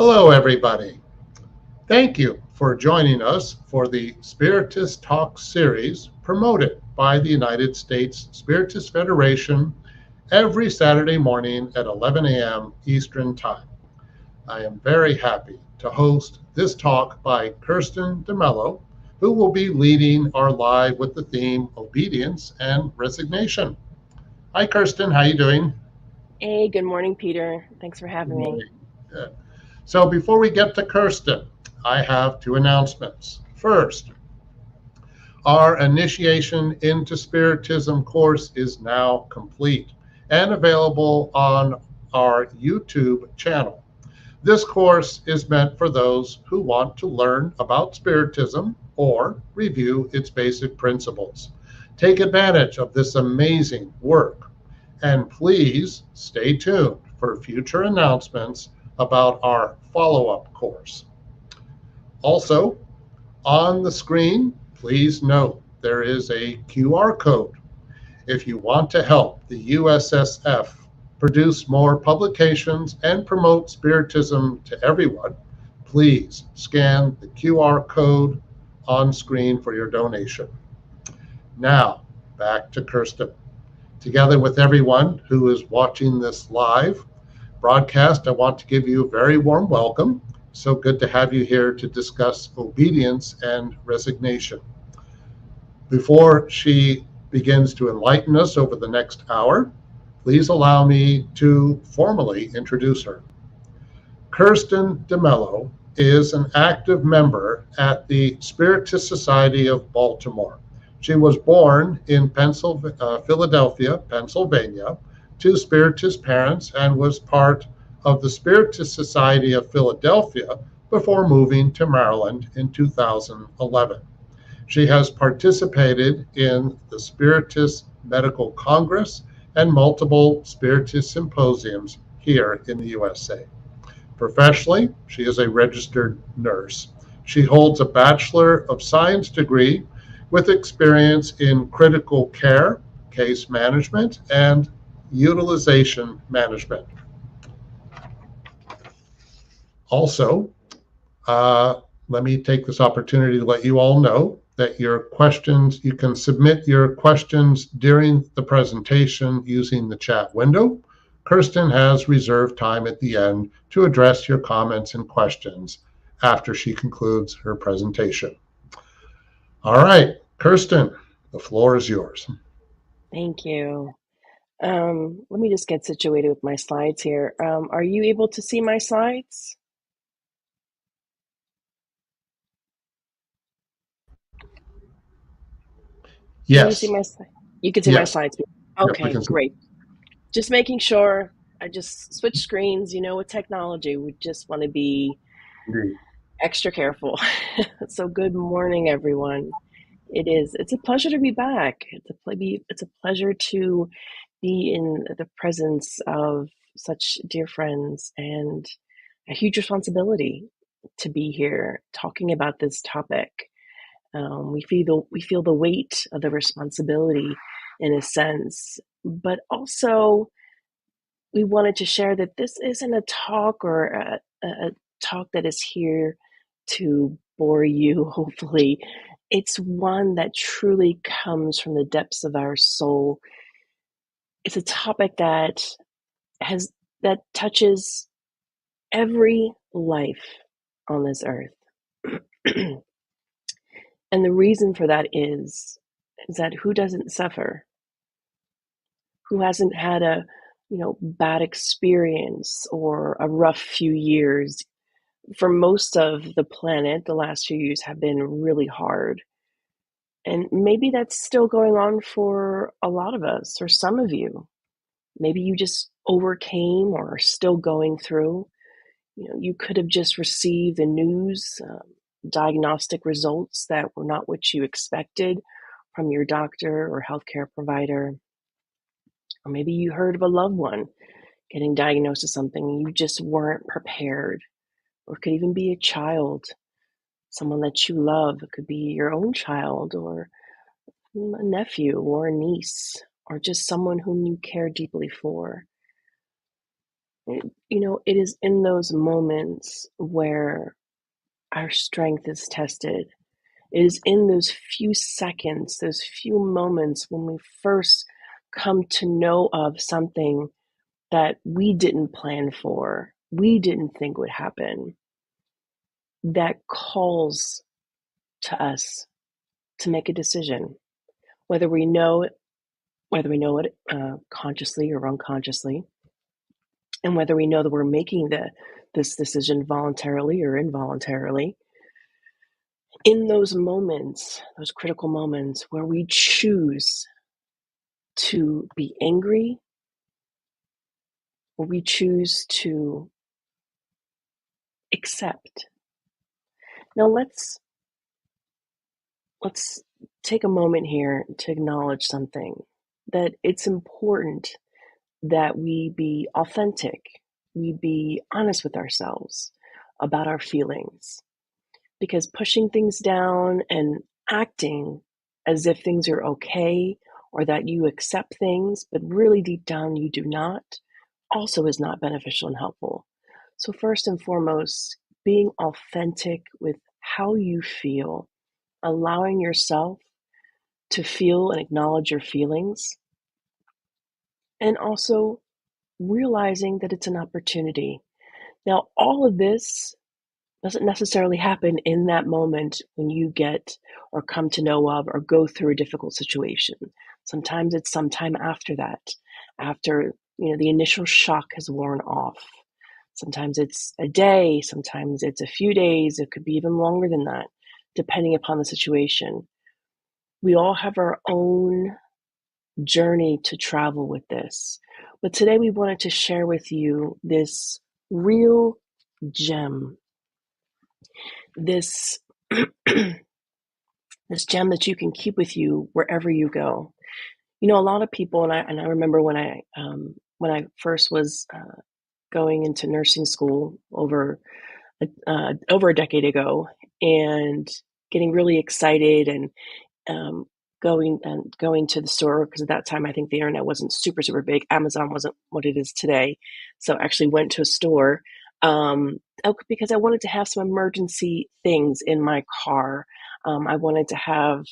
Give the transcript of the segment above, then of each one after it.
Hello, everybody. Thank you for joining us for the Spiritist Talk series promoted by the United States Spiritist Federation every Saturday morning at 11 a.m. Eastern Time. I am very happy to host this talk by Kirsten DeMelo, who will be leading our live with the theme Obedience and Resignation. Hi, Kirsten. How you doing? Hey, good morning, Peter. Thanks for Good having me. morning. Good. So before we get to Kirsten, I have two announcements. First, our initiation into Spiritism course is now complete and available on our YouTube channel. This course is meant for those who want to learn about Spiritism or review its basic principles. Take advantage of this amazing work, and please stay tuned for future announcements about our follow-up course. Also, on the screen, please note there is a QR code. If you want to help the USSF produce more publications and promote Spiritism to everyone, please scan the QR code on screen for your donation. Now, back to Kirsten. Together with everyone who is watching this live broadcast, I want to give you a very warm welcome. So good to have you here to discuss obedience and resignation. Before she begins to enlighten us over the next hour, please allow me to formally introduce her. Kirsten DeMelo is an active member at the Spiritist Society of Baltimore. She was born in Philadelphia, Pennsylvania, to Spiritist parents and was part of the Spiritist Society of Philadelphia before moving to Maryland in 2011. She has participated in the Spiritist Medical Congress and multiple Spiritist symposiums here in the USA. Professionally, she is a registered nurse. She holds a Bachelor of Science degree with experience in critical care, case management, and utilization management. Also, let me take this opportunity to let you all know that you can submit your questions during the presentation using the chat window. Kirsten has reserved time at the end to address your comments and questions after she concludes her presentation. All right, Kirsten, the floor is yours. Thank you. Let me just get situated with my slides here. Are you able to see my slides? Can you see Yes. my slides? You can see my Yes. slides. Yep, we Okay, can see. great. Just making sure. I just switched screens. With technology, we just want to be Indeed. extra careful. So good morning, everyone. It's a pleasure to be back. It's a pleasure to be in the presence of such dear friends and a huge responsibility to be here talking about this topic. We feel the weight of the responsibility in a sense, but also we wanted to share that this isn't a talk or a talk that is here to bore you, hopefully. It's one that truly comes from the depths of our soul. It's a topic that touches every life on this earth. And the reason for that is that who doesn't suffer? Who hasn't had a bad experience or a rough few years? For most of the planet, the last few years have been really hard. And maybe that's still going on for a lot of us or some of you. Maybe you just overcame or are still going through. You could have just received the news, diagnostic results that were not what you expected from your doctor or healthcare provider. Or maybe you heard of a loved one getting diagnosed with something and you just weren't prepared. Or it could even be a child, someone that you love. It could be your own child or a nephew or a niece or just someone whom you care deeply for. It is in those moments where our strength is tested. It is in those few seconds, those few moments when we first come to know of something that we didn't plan for, we didn't think would happen, that calls to us to make a decision, whether we know it, consciously or unconsciously, and whether we know that we're making this decision voluntarily or involuntarily. In those moments, those critical moments where we choose to be angry, or we choose to accept. Now let's take a moment here to acknowledge something, that it's important that we be authentic, we be honest with ourselves about our feelings, because pushing things down and acting as if things are okay or that you accept things, but really deep down you do not, also is not beneficial and helpful. So first and foremost, being authentic with how you feel, allowing yourself to feel and acknowledge your feelings, and also realizing that it's an opportunity. Now, all of this doesn't necessarily happen in that moment when you get or come to know of or go through a difficult situation. Sometimes it's sometime after that, after the initial shock has worn off. Sometimes it's a day, sometimes it's a few days, it could be even longer than that, depending upon the situation. We all have our own journey to travel with this. But today we wanted to share with you this real gem, this this gem that you can keep with you wherever you go. A lot of people, and I remember when I first was going into nursing school over a decade ago, and getting really excited and going to the store, because at that time I think the internet wasn't super big. Amazon wasn't what it is today, so I actually went to a store because I wanted to have some emergency things in my car. I wanted to have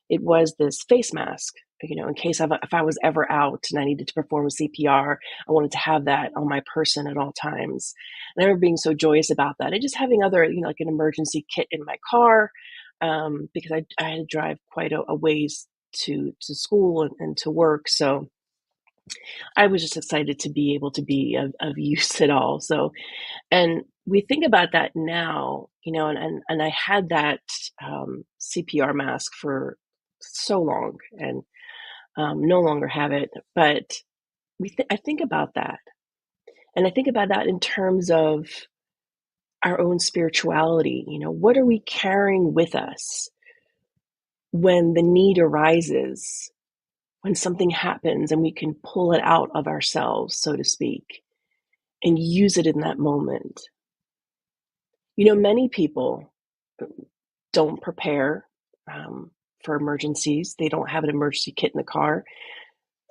it was this face mask, in case if I was ever out and I needed to perform a CPR. I wanted to have that on my person at all times. And I remember being so joyous about that, and just having other, like an emergency kit in my car, because I had to drive quite a ways to school and to work. So I was just excited to be able to be of use at all. So, and we think about that now, and I had that CPR mask for so long, and no longer have it. But I think about that, and I think about that in terms of our own spirituality. What are we carrying with us when the need arises, when something happens, and we can pull it out of ourselves, so to speak, and use it in that moment? Many people don't prepare for emergencies. They don't have an emergency kit in the car.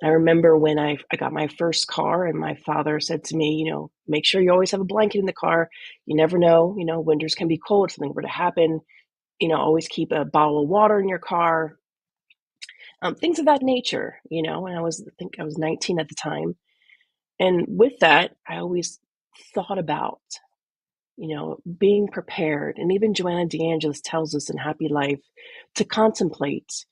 I remember when I got my first car, and my father said to me, make sure you always have a blanket in the car. You never know, winters can be cold, if something were to happen, always keep a bottle of water in your car, things of that nature, and I think I was 19 at the time. And with that, I always thought about, being prepared. And even Joanna DeAngelis tells us in Happy Life to contemplate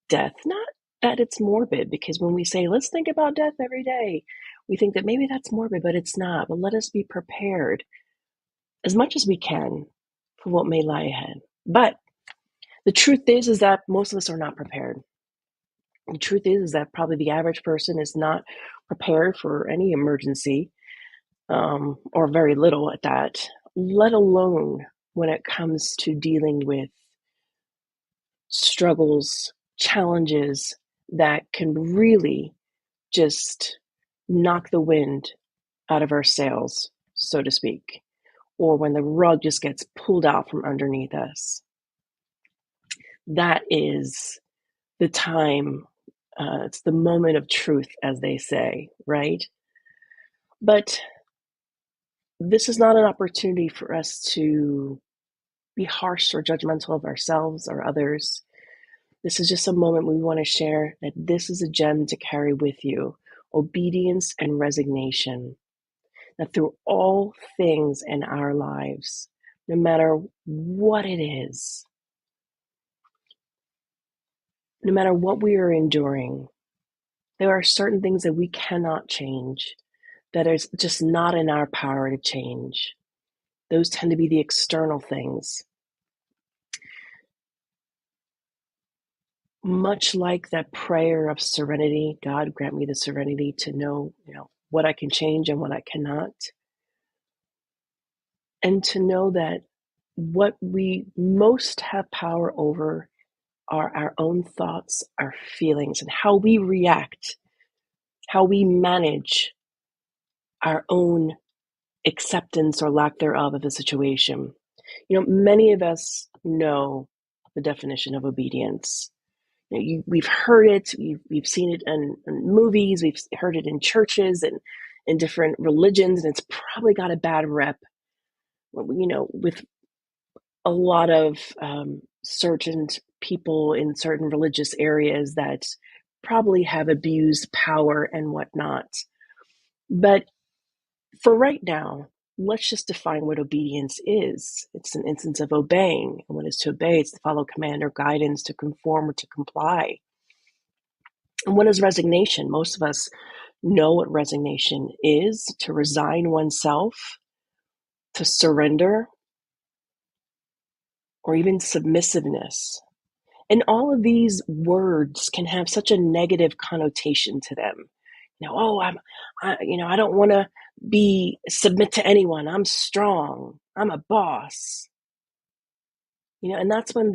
death. Not that it's morbid, because when we say, let's think about death every day, we think that maybe that's morbid, but it's not. But let us be prepared as much as we can for what may lie ahead. But the truth is that most of us are not prepared. The truth is that probably the average person is not prepared for any emergency, or very little at that, let alone when it comes to dealing with struggles, challenges that can really just knock the wind out of our sails, so to speak, or when the rug just gets pulled out from underneath us. That is the time, it's the moment of truth, as they say, right? But this is not an opportunity for us to be harsh or judgmental of ourselves or others. This is just a moment we want to share that this is a gem to carry with you: obedience and resignation. That through all things in our lives, no matter what it is, no matter what we are enduring, there are certain things that we cannot change, that is just not in our power to change. Those tend to be the external things. Much like that prayer of serenity, God grant me the serenity to know, what I can change and what I cannot. And to know that what we most have power over are our own thoughts, our feelings, and how we react, how we manage our own acceptance or lack thereof of a situation. Many of us know the definition of obedience. We've heard it, we've seen it in movies, we've heard it in churches and in different religions, and it's probably got a bad rep, with a lot of certain people in certain religious areas that probably have abused power and whatnot. But for right now, let's just define what obedience is. It's an instance of obeying. And what is to obey? It's to follow command or guidance, to conform or to comply. And what is resignation? Most of us know what resignation is: to resign oneself, to surrender, or even submissiveness. And all of these words can have such a negative connotation to them. I don't want to submit to anyone. I'm strong. I'm a boss. And that's when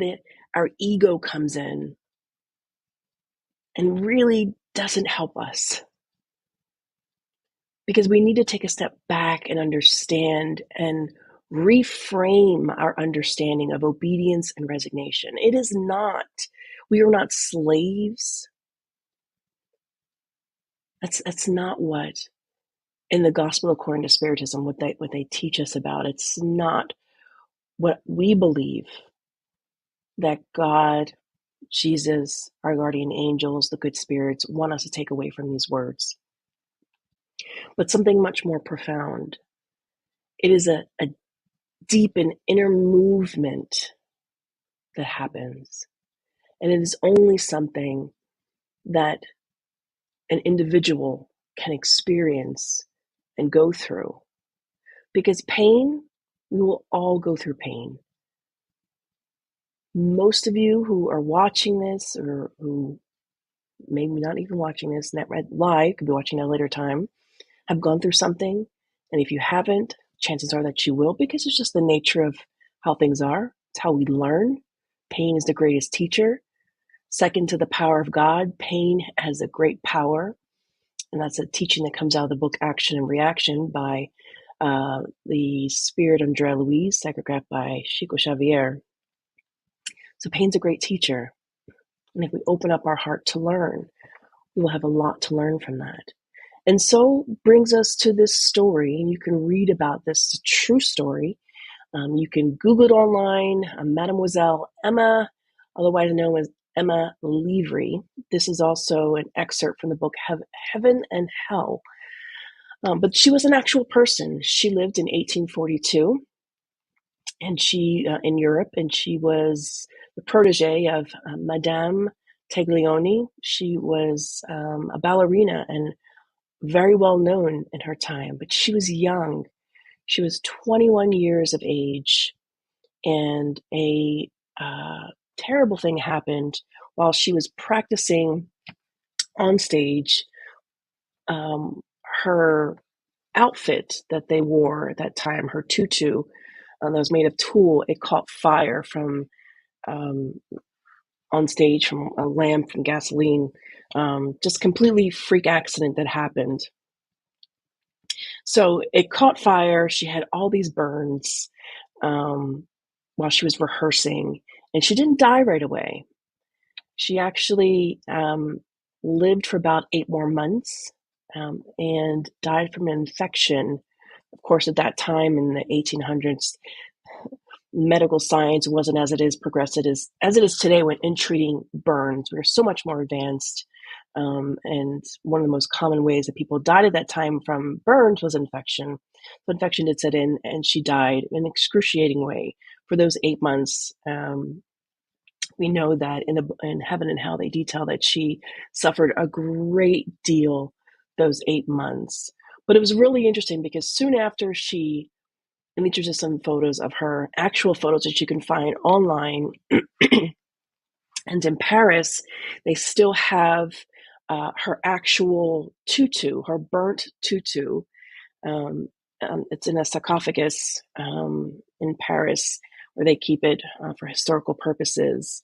our ego comes in and really doesn't help us, because we need to take a step back and understand and reframe our understanding of obedience and resignation. We are not slaves. That's not what in the gospel according to Spiritism, what they teach us about. It's not what we believe that God, Jesus, our guardian angels, the good spirits want us to take away from these words, but something much more profound. It is a deep and inner movement that happens, and it is only something that an individual can experience and go through. Because pain, we will all go through pain. Most of you who are watching this, or who maybe not even watching this live, could be watching at a later time, have gone through something. And if you haven't, chances are that you will, because it's just the nature of how things are. It's how we learn. Pain is the greatest teacher. Second to the power of God, pain has a great power. And that's a teaching that comes out of the book Action and Reaction by the spirit Andrea Louise, psychographed by Chico Xavier. So pain's a great teacher. And if we open up our heart to learn, we will have a lot to learn from that. And so brings us to this story, and you can read about this true story. You can Google it online, Mademoiselle Emma, otherwise known as Emma Levry. This is also an excerpt from the book Heaven and Hell. But she was an actual person. She lived in 1842, and she in Europe, and she was the protege of Madame Taglioni. She was a ballerina and very well known in her time, but she was young. She was 21 years of age, and a terrible thing happened while she was practicing on stage. Her outfit that they wore at that time, her tutu, that was made of tulle, it caught fire from on stage from a lamp, from gasoline. Just completely freak accident that happened. So it caught fire. She had all these burns while she was rehearsing, and she didn't die right away. She actually lived for about 8 more months and died from an infection. Of course, at that time in the 1800s, medical science wasn't as it is progressed as it is today when in treating burns. We were so much more advanced. And one of the most common ways that people died at that time from burns was infection. So infection did set in, and she died in an excruciating way for those 8 months. We know that in Heaven and Hell, they detail that she suffered a great deal those 8 months. But it was really interesting because soon after and these are just some photos of her, actual photos that you can find online. And in Paris, they still have her actual tutu, her burnt tutu. It's in a sarcophagus in Paris where they keep it for historical purposes.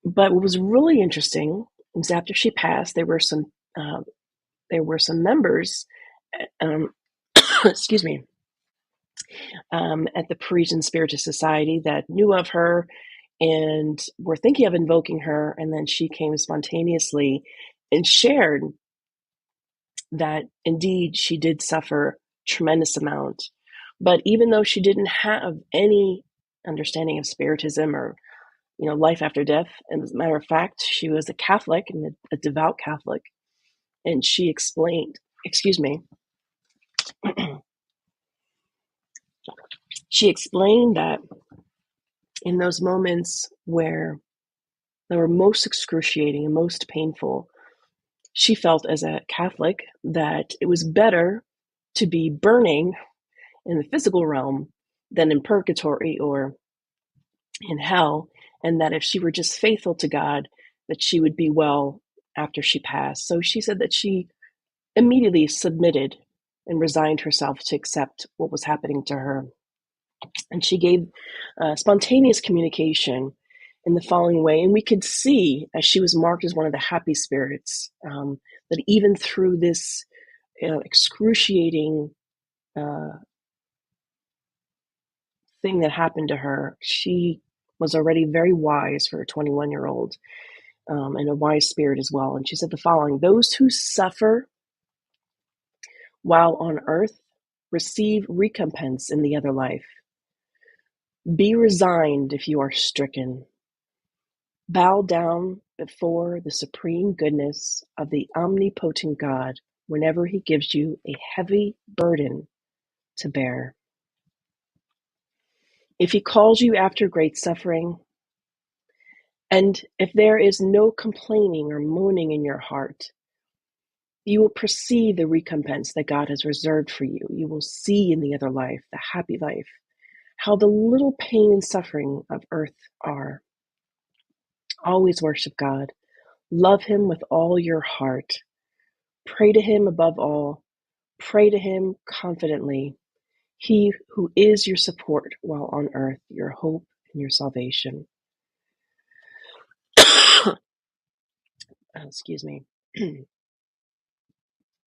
But what was really interesting was after she passed, there were some members, excuse me, at the Parisian Spiritist Society that knew of her and were thinking of invoking her. And then she came spontaneously and shared that indeed she did suffer tremendous amount. But even though she didn't have any understanding of Spiritism or life after death, and as a matter of fact, she was a Catholic and a devout Catholic, and she explained, she explained that in those moments where they were most excruciating and most painful, she felt as a Catholic that it was better to be burning in the physical realm than in purgatory or in hell, and that if she were just faithful to God, that she would be well after she passed. So she said that she immediately submitted and resigned herself to accept what was happening to her. And she gave spontaneous communication in the following way. And we could see, as she was marked as one of the happy spirits, that even through this excruciating thing that happened to her, she was already very wise for a 21-year-old, and a wise spirit as well. And she said the following: those who suffer while on earth receive recompense in the other life. Be resigned if you are stricken. Bow down before the supreme goodness of the omnipotent God whenever he gives you a heavy burden to bear. If he calls you after great suffering, and if there is no complaining or moaning in your heart, you will perceive the recompense that God has reserved for you. You will see in the other life, the happy life, how the little pain and suffering of earth are. Always worship God. Love him with all your heart. Pray to him above all. Pray to him confidently. He who is your support while on earth, your hope and your salvation. Excuse me.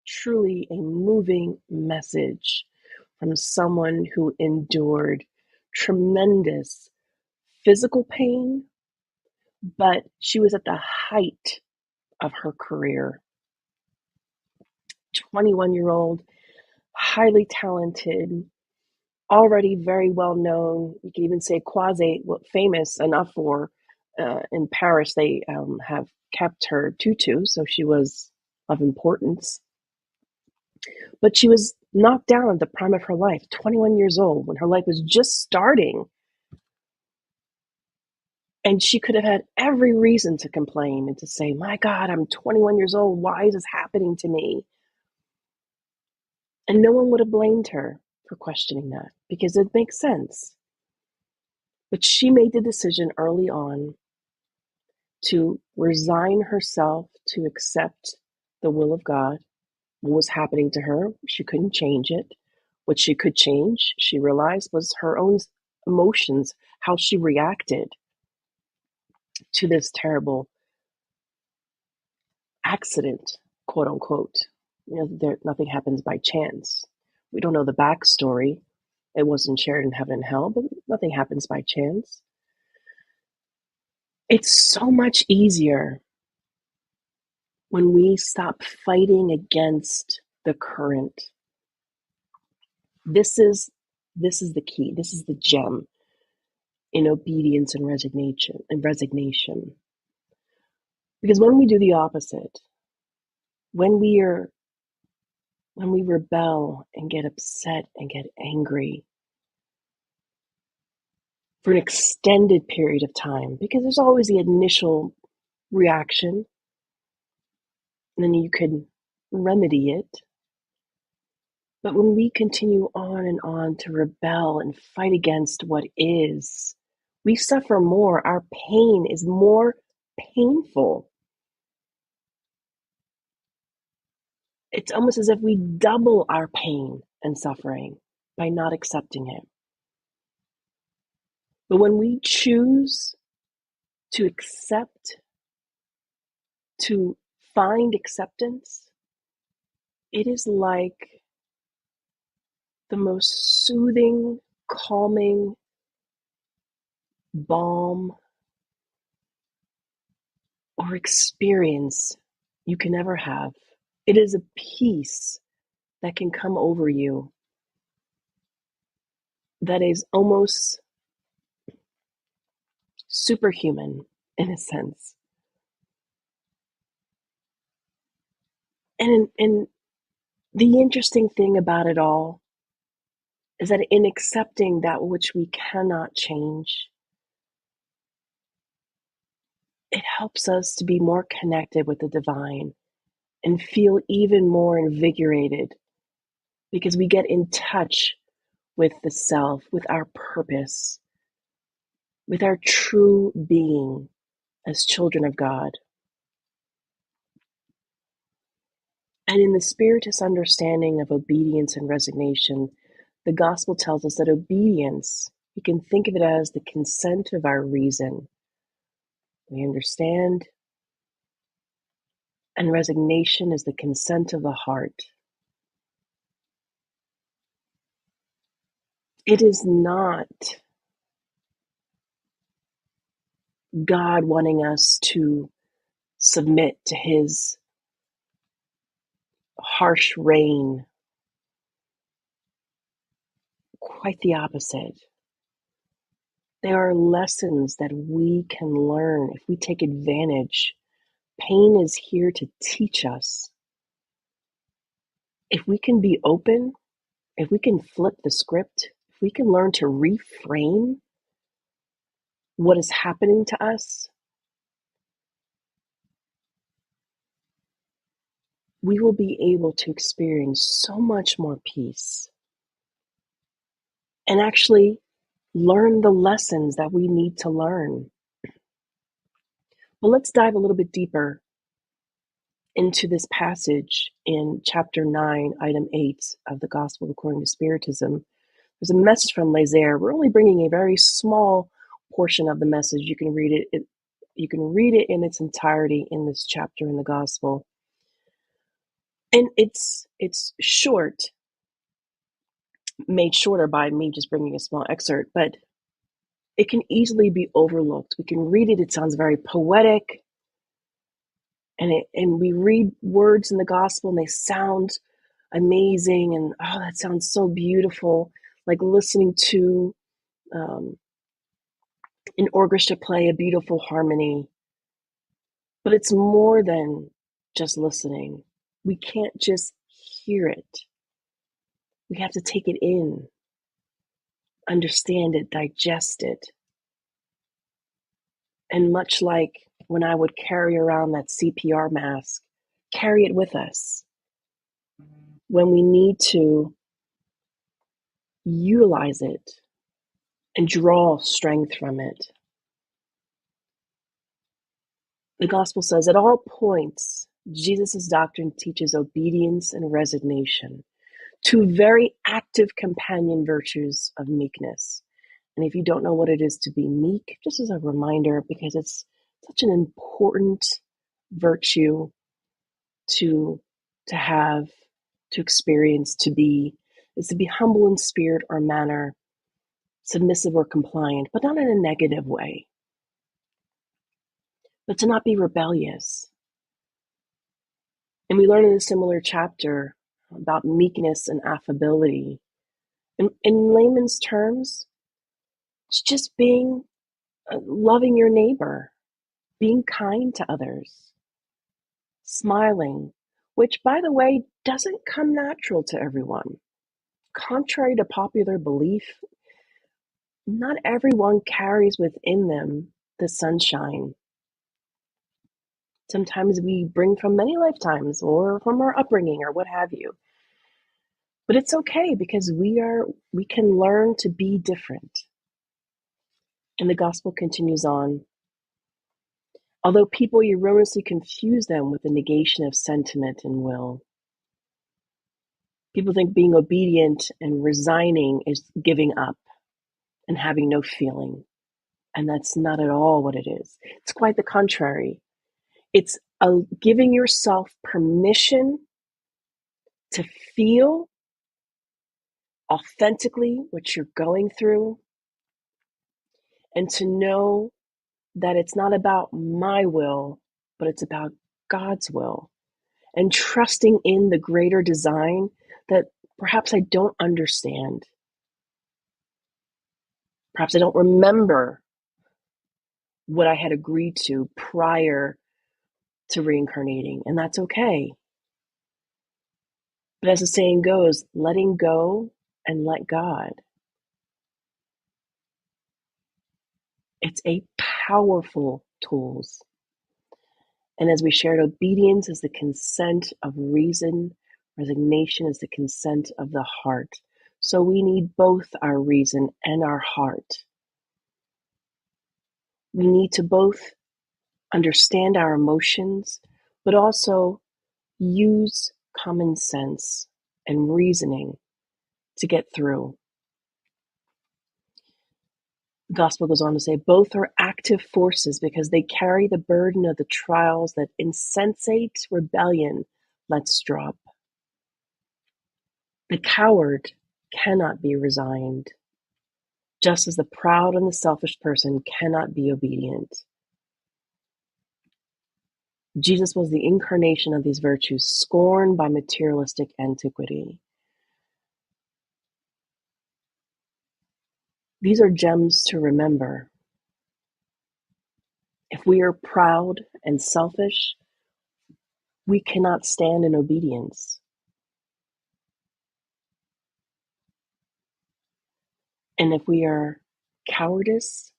Truly a moving message from someone who endured tremendous physical pain, but she was at the height of her career. 21-year-old, highly talented, already very well known. You can even say quasi famous enough for in Paris they have kept her tutu, so she was of importance. But she was knocked down at the prime of her life, 21 years old, when her life was just starting. And she could have had every reason to complain and to say, my God, I'm 21 years old. Why is this happening to me? And no one would have blamed her for questioning that because it makes sense. But she made the decision early on to resign herself to accept the will of God. What was happening to her, she couldn't change it. What she could change, she realized, was her own emotions, how she reacted to this terrible accident, quote unquote. Nothing happens by chance. We don't know the backstory. It wasn't shared in Heaven and Hell, but nothing happens by chance. It's so much easier when we stop fighting against the current. This is the key. This is the gem in obedience and resignation. Because when we do the opposite, when we rebel and get upset and get angry for an extended period of time, because there's always the initial reaction, and then you can remedy it. But when we continue on and on to rebel and fight against what is, we suffer more. Our pain is more painful. It's almost as if we double our pain and suffering by not accepting it. But when we choose to accept, to find acceptance, it is like the most soothing, calming balm or experience you can ever have. It is a peace that can come over you that is almost superhuman in a sense. And the interesting thing about it all is that in accepting that which we cannot change, it helps us to be more connected with the divine and feel even more invigorated because we get in touch with the self, with our purpose, with our true being as children of God. And in the Spiritist understanding of obedience and resignation, the gospel tells us that obedience, we can think of it as the consent of our reason. We understand. And resignation is the consent of the heart. It is not God wanting us to submit to his harsh reign. Quite the opposite. There are lessons that we can learn if we take advantage. Pain is here to teach us. If we can be open, if we can flip the script, if we can learn to reframe what is happening to us, we will be able to experience so much more peace and actually learn the lessons that we need to learn. Well, let's dive a little bit deeper into this passage in chapter 9, item 8 of the Gospel according to Spiritism. There's a message from Lazaire. We're only bringing a very small portion of the message. You can read it. You can read it in its entirety in this chapter in the Gospel. And it's short, made shorter by me just bringing a small excerpt, but it can easily be overlooked. We can read it. It sounds very poetic. And we read words in the gospel and they sound amazing. And oh, that sounds so beautiful. Like listening to an orchestra play a beautiful harmony. But it's more than just listening. We can't just hear it. We have to take it in, understand it, digest it. And much like when I would carry around that CPR mask, carry it with us. When we need to utilize it and draw strength from it. The gospel says, at all points, Jesus' doctrine teaches obedience and resignation, two very active companion virtues of meekness. And if you don't know what it is to be meek, just as a reminder, because it's such an important virtue to have, to experience, to be, is to be humble in spirit or manner, submissive or compliant, but not in a negative way. But to not be rebellious. And we learn in a similar chapter about meekness and affability. In layman's terms, it's just being loving your neighbor, being kind to others, smiling, which, by the way, doesn't come natural to everyone. Contrary to popular belief, not everyone carries within them the sunshine. Sometimes we bring from many lifetimes or from our upbringing or what have you. But it's okay because we can learn to be different. And the gospel continues on. Although people erroneously confuse them with the negation of sentiment and will. People think being obedient and resigning is giving up and having no feeling. And that's not at all what it is. It's quite the contrary. It's giving yourself permission to feel authentically what you're going through and to know that it's not about my will, but it's about God's will, and trusting in the greater design that perhaps I don't understand. Perhaps I don't remember what I had agreed to prior to reincarnating, and that's okay. But as the saying goes, letting go and let God. It's a powerful tools. And as we shared, obedience is the consent of reason. Resignation is the consent of the heart. So we need both our reason and our heart. We need to both understand our emotions, but also use common sense and reasoning to get through. The gospel goes on to say both are active forces because they carry the burden of the trials that insensate rebellion lets drop. The coward cannot be resigned, just as the proud and the selfish person cannot be obedient. Jesus was the incarnation of these virtues, scorned by materialistic antiquity. These are gems to remember. If we are proud and selfish, we cannot stand in obedience. And if we are cowardice,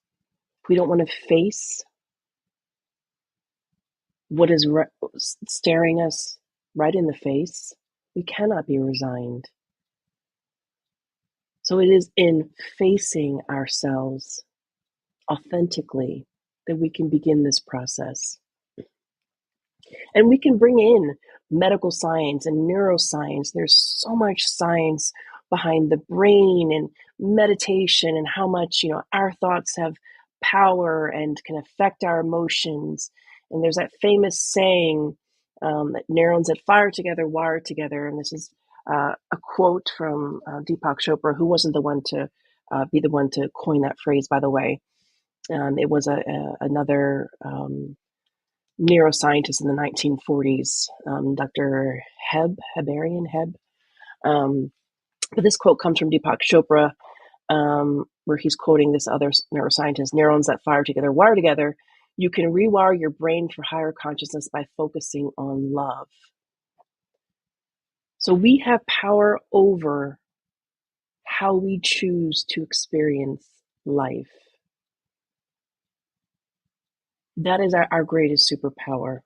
if we don't want to face what is staring us right in the face, we cannot be resigned. So it is in facing ourselves authentically that we can begin this process. And we can bring in medical science and neuroscience. There's so much science behind the brain and meditation and how much, our thoughts have power and can affect our emotions. And there's that famous saying that neurons that fire together wire together. And this is a quote from Deepak Chopra, who wasn't the one to be the one to coin that phrase, by the way. It was another neuroscientist in the 1940s, Dr. Hebarian. But this quote comes from Deepak Chopra, where he's quoting this other neuroscientist: neurons that fire together wire together. You can rewire your brain for higher consciousness by focusing on love. So we have power over how we choose to experience life. That is our greatest superpower.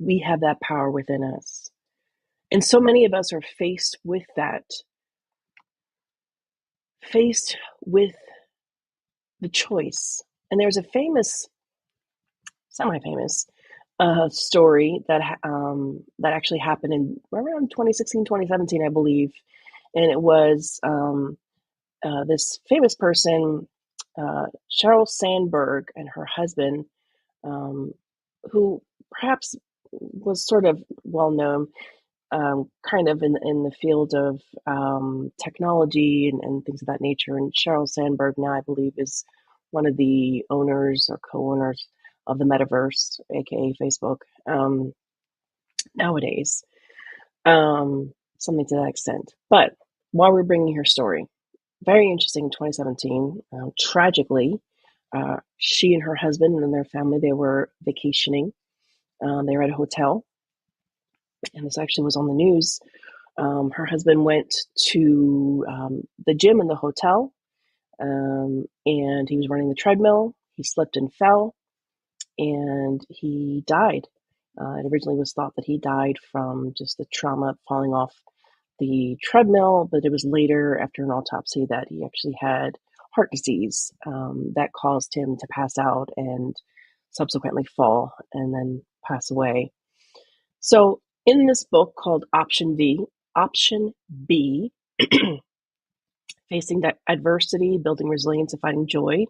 We have that power within us. And so many of us are faced with that, faced with the choice. And there's a famous, semi-famous story that actually happened in around 2016, 2017, I believe. And it was this famous person, Sheryl Sandberg, and her husband, who perhaps was sort of well known, kind of in the field of technology and things of that nature. And Sheryl Sandberg now, I believe, is one of the owners or co-owners of the metaverse, aka Facebook, nowadays. Something to that extent. But while we're bringing her story, very interesting in 2017, tragically, she and her husband and their family, they were vacationing. They were at a hotel, and this actually was on the news. Her husband went to the gym in the hotel, and he was running the treadmill. He slipped and fell, and he died. It originally was thought that he died from just the trauma of falling off the treadmill, but it was later, after an autopsy, that he actually had heart disease that caused him to pass out and subsequently fall and then pass away. So, in this book called Option B, Facing that Adversity, Building Resilience, and Finding Joy,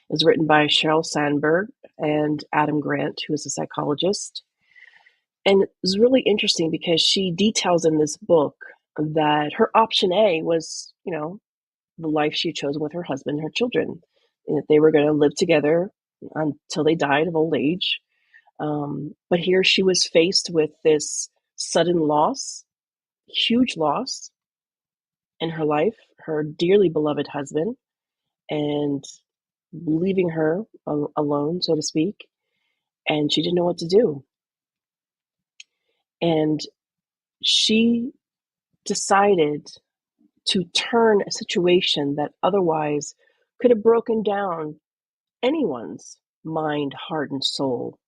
is written by Sheryl Sandberg and Adam Grant, who is a psychologist. And it's really interesting because she details in this book that her option A was, the life she had chosen with her husband and her children, and that they were going to live together until they died of old age. But here she was faced with this sudden loss, huge loss in her life, her dearly beloved husband, and leaving her alone, so to speak, and she didn't know what to do. And she decided to turn a situation that otherwise could have broken down anyone's mind, heart, and soul.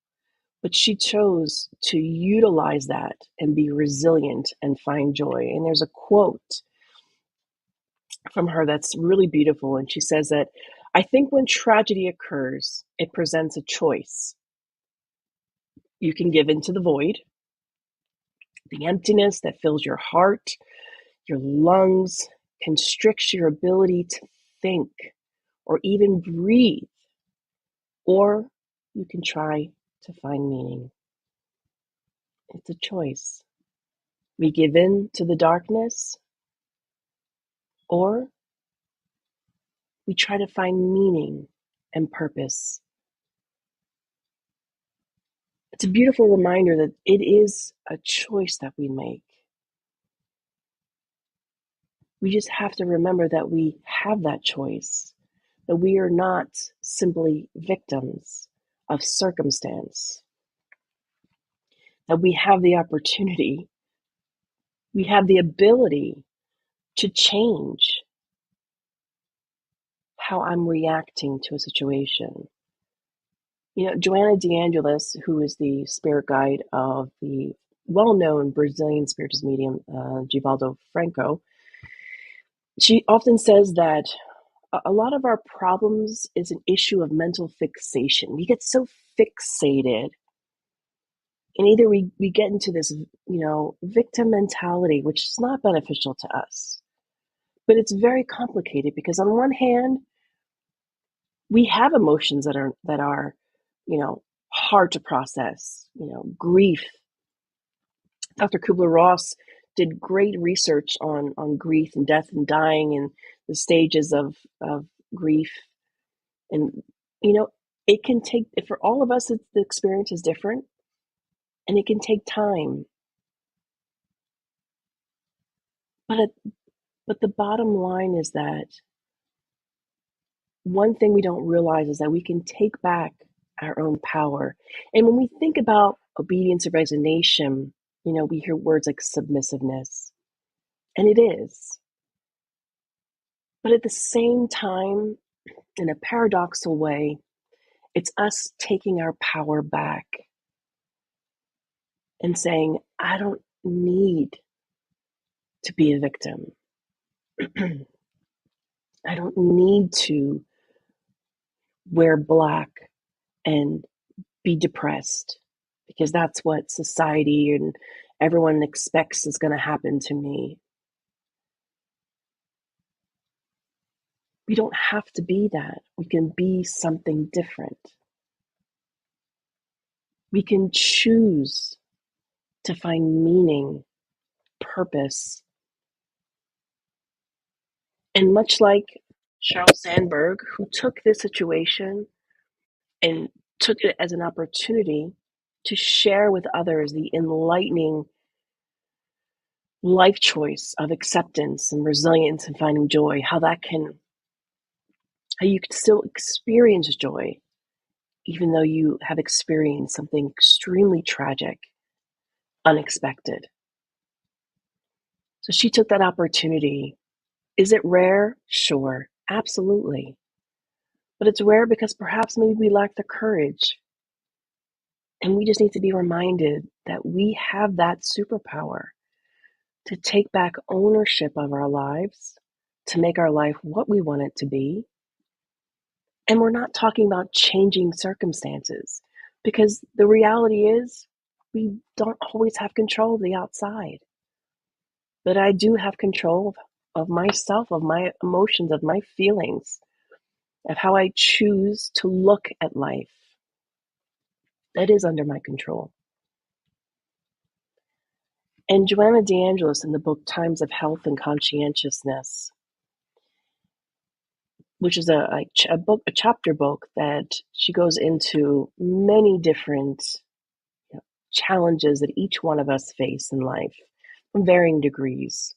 But she chose to utilize that and be resilient and find joy. And there's a quote from her that's really beautiful. And she says that, "I think when tragedy occurs, it presents a choice. You can give into the void, the emptiness that fills your heart, your lungs, constricts your ability to think or even breathe, or you can try to find meaning. It's a choice. We give in to the darkness, or we try to find meaning and purpose." It's a beautiful reminder that it is a choice that we make. We just have to remember that we have that choice, that we are not simply victims of circumstance, that we have the opportunity, we have the ability to change how I'm reacting to a situation. Joanna DeAngelis, who is the spirit guide of the well-known Brazilian Spiritist medium, Givaldo Franco, she often says that a lot of our problems is an issue of mental fixation. We get so fixated, and either we get into this, victim mentality, which is not beneficial to us. But it's very complicated because on one hand, we have emotions that are, hard to process, grief. Dr. Kubler-Ross did great research on grief and death and dying and the stages of grief. And, it can take, for all of us, the experience is different, and it can take time. But the bottom line is that one thing we don't realize is that we can take back our own power. And when we think about obedience and resignation, we hear words like submissiveness, and it is. But at the same time, in a paradoxical way, it's us taking our power back and saying, I don't need to be a victim. I don't need to wear black and be depressed because that's what society and everyone expects is going to happen to me. We don't have to be that. We can be something different. We can choose to find meaning, purpose. And much like Sheryl Sandberg, who took this situation and took it as an opportunity to share with others the enlightening life choice of acceptance and resilience and finding joy, how you can still experience joy even though you have experienced something extremely tragic, unexpected. So she took that opportunity. Is it rare? Sure, absolutely. But it's rare because perhaps maybe we lack the courage. And we just need to be reminded that we have that superpower to take back ownership of our lives, to make our life what we want it to be. And we're not talking about changing circumstances, because the reality is we don't always have control of the outside. But I do have control of myself, of my emotions, of my feelings, of how I choose to look at life. That is under my control. And Joanna DeAngelis, in the book Times of Health and Conscientiousness, which is a chapter book that she goes into many different challenges that each one of us face in life from varying degrees.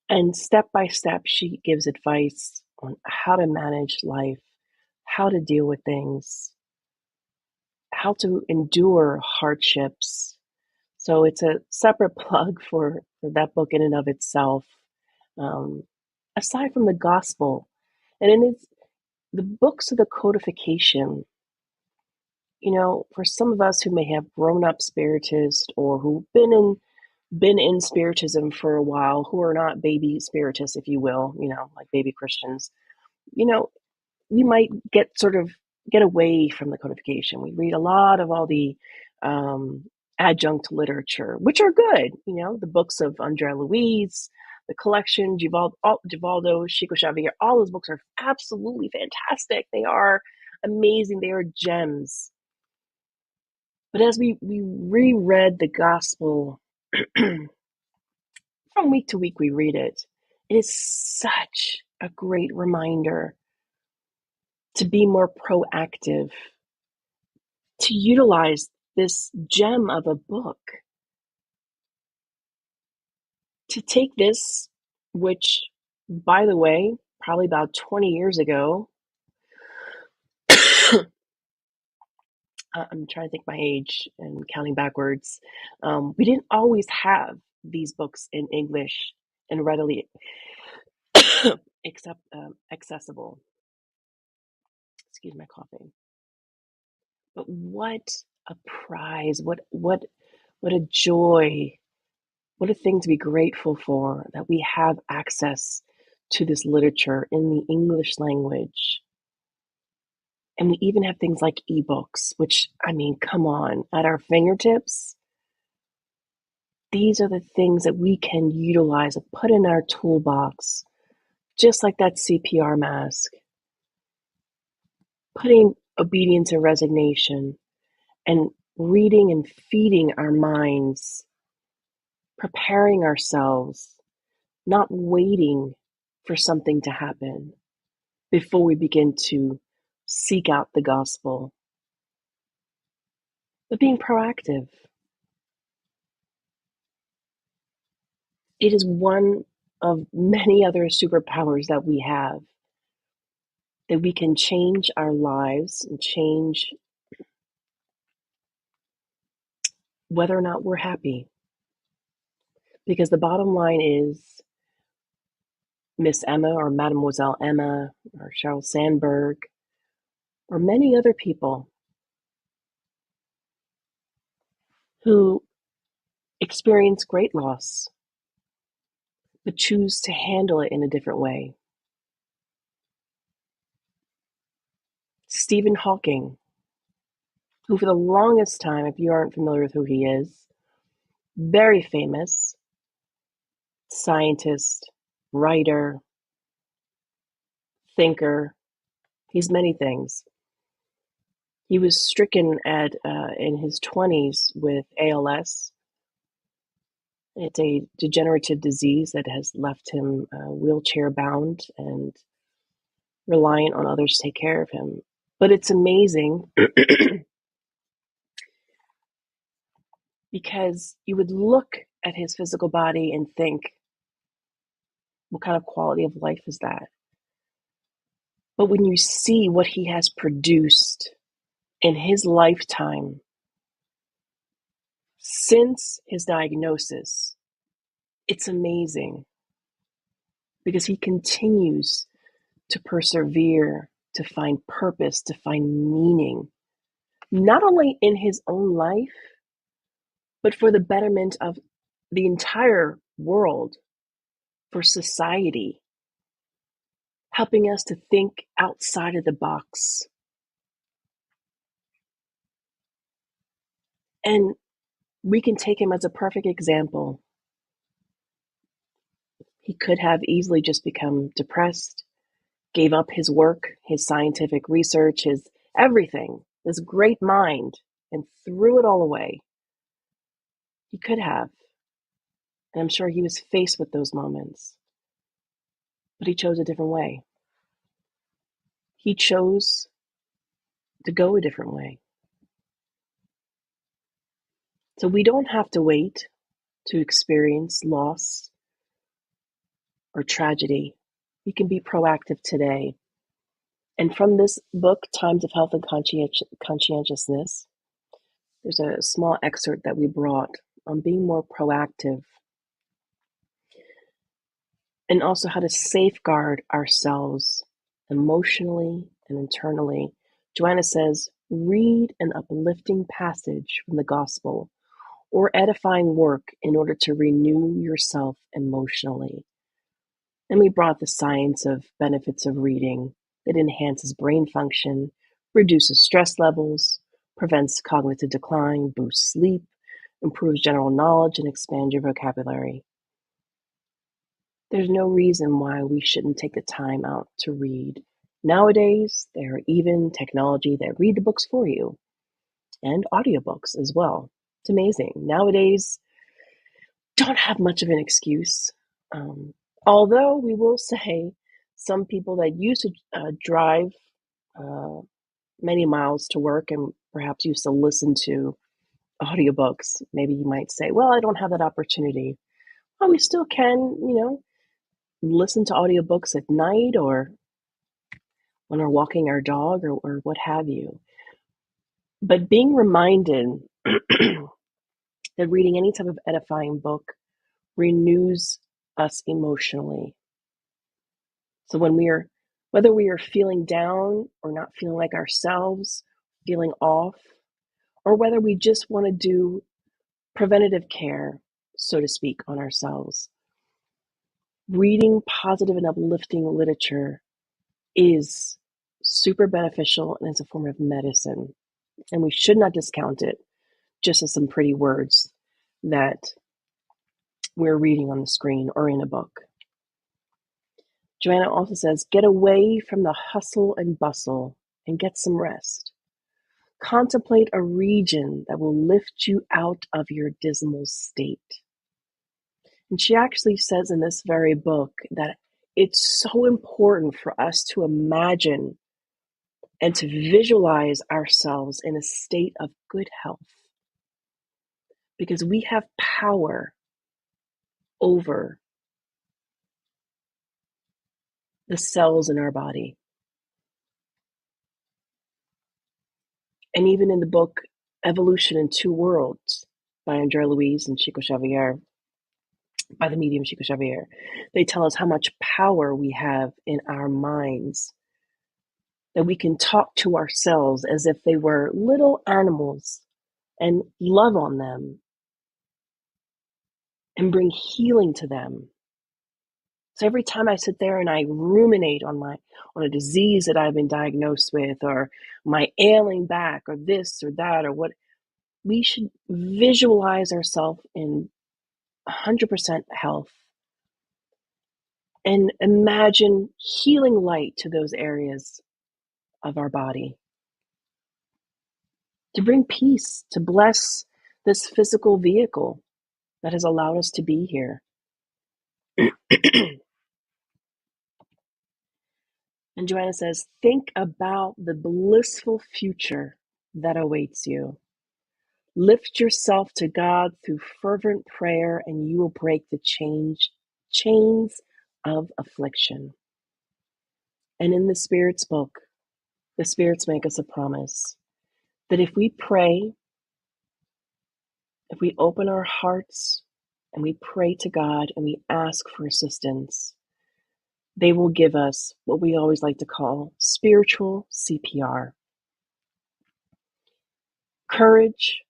And step by step, she gives advice on how to manage life, how to deal with things, how to endure hardships. So it's a separate plug for that book in and of itself. Aside from the gospel, and in the books of the codification, for some of us who may have grown up Spiritist or who've been in Spiritism for a while, who are not baby Spiritists, if you will, like baby Christians, we might get away from the codification. We read a lot of all the adjunct literature, which are good. The books of Andrea Louise, the collection, Givaldo, Chico Xavier, all those books are absolutely fantastic. They are amazing. They are gems. But as we reread the gospel, from week to week we read it, it is such a great reminder to be more proactive, to utilize this gem of a book, to take this, which, by the way, probably about 20 years ago, I'm trying to think my age and counting backwards, we didn't always have these books in English and readily accessible. Excuse my coughing. But what a prize, what a joy, what a thing to be grateful for, that we have access to this literature in the English language. And we even have things like ebooks, which, come on, at our fingertips. These are the things that we can utilize and put in our toolbox, just like that CPR mask. Putting obedience and resignation and reading and feeding our minds, preparing ourselves, not waiting for something to happen before we begin to seek out the gospel, but being proactive. It is one of many other superpowers that we have, that we can change our lives and change whether or not we're happy. Because the bottom line is, Miss Emma or Mademoiselle Emma or Sheryl Sandberg or many other people who experience great loss but choose to handle it in a different way. Stephen Hawking, who for the longest time, if you aren't familiar with who he is, very famous scientist, writer, thinker. He's many things. He was stricken in his 20s with ALS. It's a degenerative disease that has left him wheelchair bound and reliant on others to take care of him. But it's amazing because you would look at his physical body and think, what kind of quality of life is that? But when you see what he has produced in his lifetime since his diagnosis, it's amazing because he continues to persevere, to find purpose, to find meaning, not only in his own life, but for the betterment of the entire world, for society, helping us to think outside of the box. And we can take him as a perfect example. He could have easily just become depressed, gave up his work, his scientific research, his everything, this great mind, and threw it all away. He could have. And I'm sure he was faced with those moments. But he chose a different way. He chose to go a different way. So we don't have to wait to experience loss or tragedy. We can be proactive today. And from this book, Times of Health and Conscientiousness, there's a small excerpt that we brought on being more proactive and also how to safeguard ourselves emotionally and internally. Joanna says, read an uplifting passage from the gospel or edifying work in order to renew yourself emotionally. And we brought the science of benefits of reading that enhances brain function, reduces stress levels, prevents cognitive decline, boosts sleep, improves general knowledge, and expands your vocabulary. There's no reason why we shouldn't take the time out to read. Nowadays, there are even technology that read the books for you and audiobooks as well. It's amazing. Nowadays, don't have much of an excuse. Although we will say some people that used to drive many miles to work and perhaps used to listen to audiobooks, maybe you might say, well, I don't have that opportunity. Well, we still can, listen to audiobooks at night or when we're walking our dog or what have you. But being reminded that reading any type of edifying book renews us emotionally. So whether we are feeling down or not feeling like ourselves, feeling off, or whether we just want to do preventative care, so to speak, on ourselves, reading positive and uplifting literature is super beneficial and it's a form of medicine. And we should not discount it just as some pretty words that we're reading on the screen or in a book. Joanna also says, get away from the hustle and bustle and get some rest. Contemplate a region that will lift you out of your dismal state. And she actually says in this very book that it's so important for us to imagine and to visualize ourselves in a state of good health because we have power over the cells in our body. And even in the book, Evolution in Two Worlds by Andrea Louise and Chico Xavier, by the medium Chico Xavier, they tell us how much power we have in our minds, that we can talk to ourselves as if they were little animals and love on them and bring healing to them. So every time I sit there and I ruminate on a disease that I've been diagnosed with, or my ailing back, or this or that, or what, we should visualize ourselves in 100% health and imagine healing light to those areas of our body, to bring peace, to bless this physical vehicle that has allowed us to be here. And Joanna says, think about the blissful future that awaits you. Lift yourself to God through fervent prayer, and you will break the chains of affliction. And in the Spirit's book, the Spirits make us a promise that if we pray, if we open our hearts and we pray to God and we ask for assistance, they will give us what we always like to call spiritual CPR. Courage,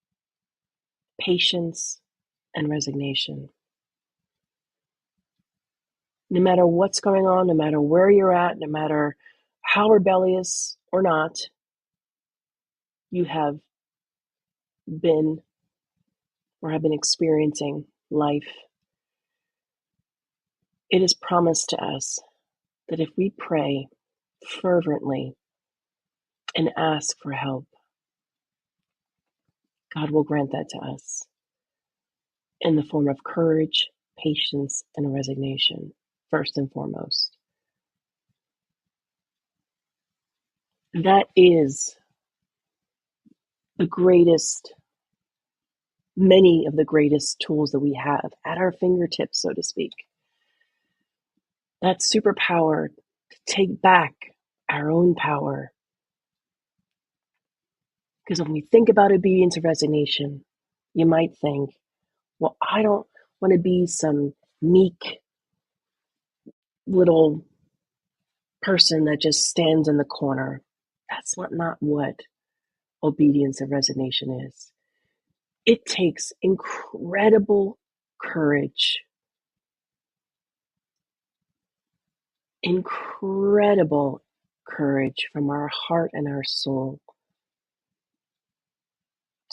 patience, and resignation. No matter what's going on, no matter where you're at, no matter how rebellious or not you have been or have been experiencing life, it is promised to us that if we pray fervently and ask for help, God will grant that to us in the form of courage, patience, and resignation, first and foremost. That is the greatest, many of the greatest tools that we have at our fingertips, so to speak. That superpower to take back our own power. Because when we think about obedience and resignation, you might think, well, I don't want to be some meek little person that just stands in the corner. That's not what obedience and resignation is. It takes incredible courage, incredible courage from our heart and our soul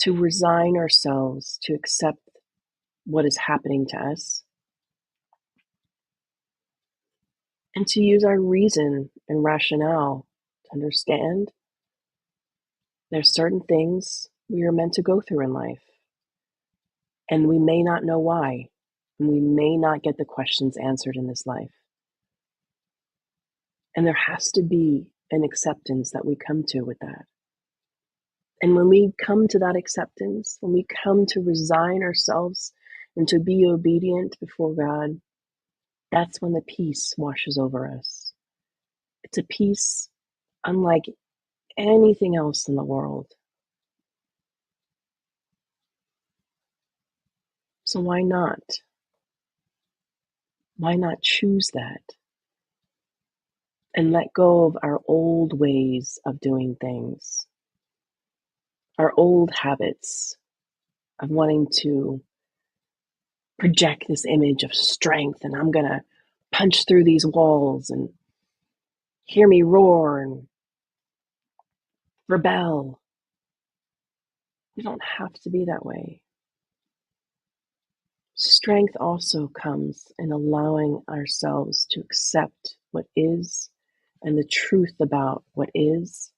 to resign ourselves to accept what is happening to us and to use our reason and rationale to understand there's certain things we are meant to go through in life, and we may not know why, and we may not get the questions answered in this life. And there has to be an acceptance that we come to with that. And when we come to that acceptance, when we come to resign ourselves and to be obedient before God, that's when the peace washes over us. It's a peace unlike anything else in the world. So why not? Why not choose that and let go of our old ways of doing things, our old habits of wanting to project this image of strength, and I'm going to punch through these walls and hear me roar and rebel. We don't have to be that way. Strength also comes in allowing ourselves to accept what is and the truth about what is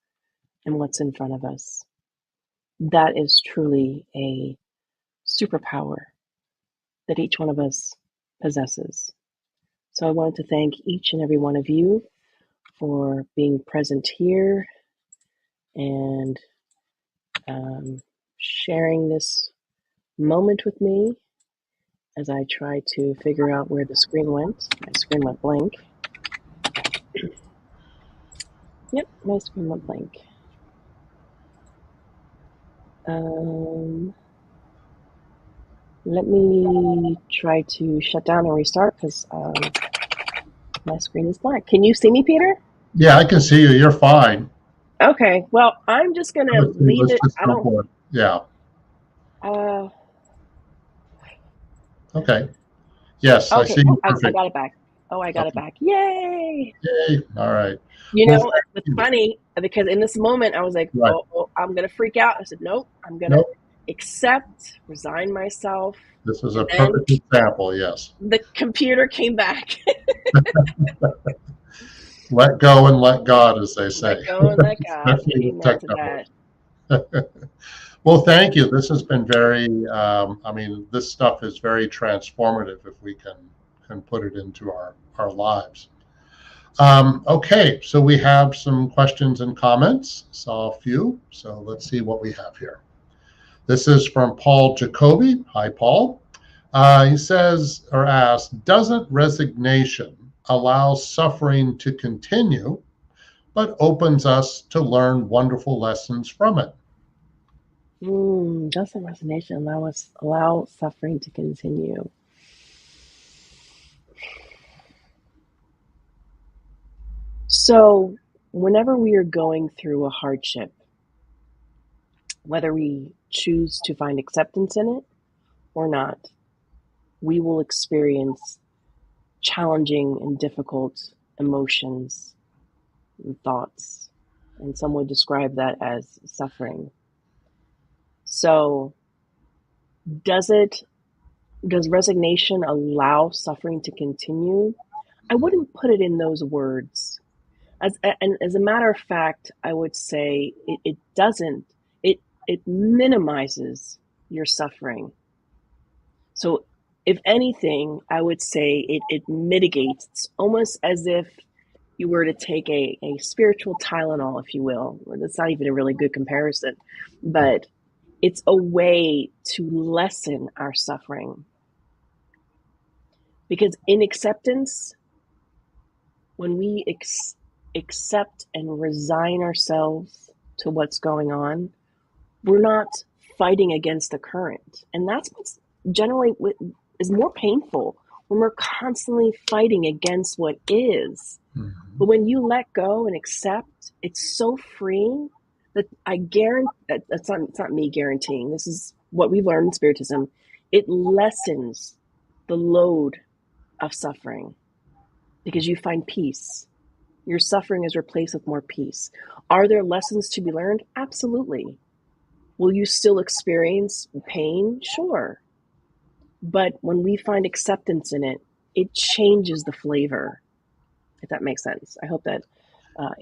and what's in front of us. That is truly a superpower that each one of us possesses. So I wanted to thank each and every one of you for being present here and sharing this moment with me as I try to figure out where the screen went. My screen went blank. Yep, my screen went blank. Let me try to shut down and restart because my screen is blank. Can you see me, Peter? Yeah, I can see you. You're fine. Okay, well, I'm just going to leave it. I don't. For it. Yeah. Okay. Yes, Okay. I see you. I Perfect. got it back. Oh, I got it back. Yay! Yay. All right. You Well, know, it's funny because in this moment I was like, right. oh, I'm going to freak out. I said, nope, I'm going to accept, resign myself. This is a perfect example, yes. The computer came back. Let go and let God, as they say. Let go and let God. Especially with Amen to that. Well, thank you. This has been very, this stuff is very transformative if we can put it into our lives. Okay, so we have some questions and comments. Saw a few, so let's see what we have here. This is from Paul Jacoby. Hi, Paul. He says or asks, doesn't resignation allow suffering to continue, but opens us to learn wonderful lessons from it? Doesn't resignation allow suffering to continue? So, whenever we are going through a hardship, whether we choose to find acceptance in it or not, we will experience challenging and difficult emotions and thoughts. And some would describe that as suffering. So, does resignation allow suffering to continue? I wouldn't put it in those words. As a matter of fact, I would say it doesn't. It minimizes your suffering. So, if anything, I would say it mitigates. It's almost as if you were to take a spiritual Tylenol, if you will. That's not even a really good comparison, but it's a way to lessen our suffering. Because in acceptance, when we accept and resign ourselves to what's going on, we're not fighting against the current. And that's what's generally is more painful, when we're constantly fighting against what is. Mm-hmm. But when you let go and accept, it's so freeing that I guarantee, it's not me guaranteeing, this is what we've learned in Spiritism, it lessens the load of suffering because you find peace. Your suffering is replaced with more peace. Are there lessons to be learned? Absolutely. Will you still experience pain? Sure. But when we find acceptance in it, it changes the flavor, if that makes sense. I hope that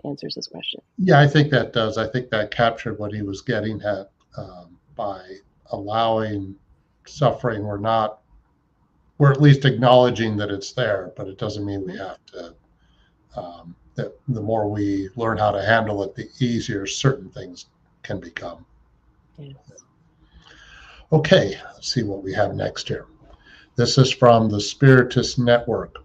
answers this question. Yeah, I think that does. I think that captured what he was getting at by allowing suffering. We're at least acknowledging that it's there, but it doesn't mean we have to, that the more we learn how to handle it, the easier certain things can become. Yes. Okay, let's see what we have next here. This is from the Spiritist Network.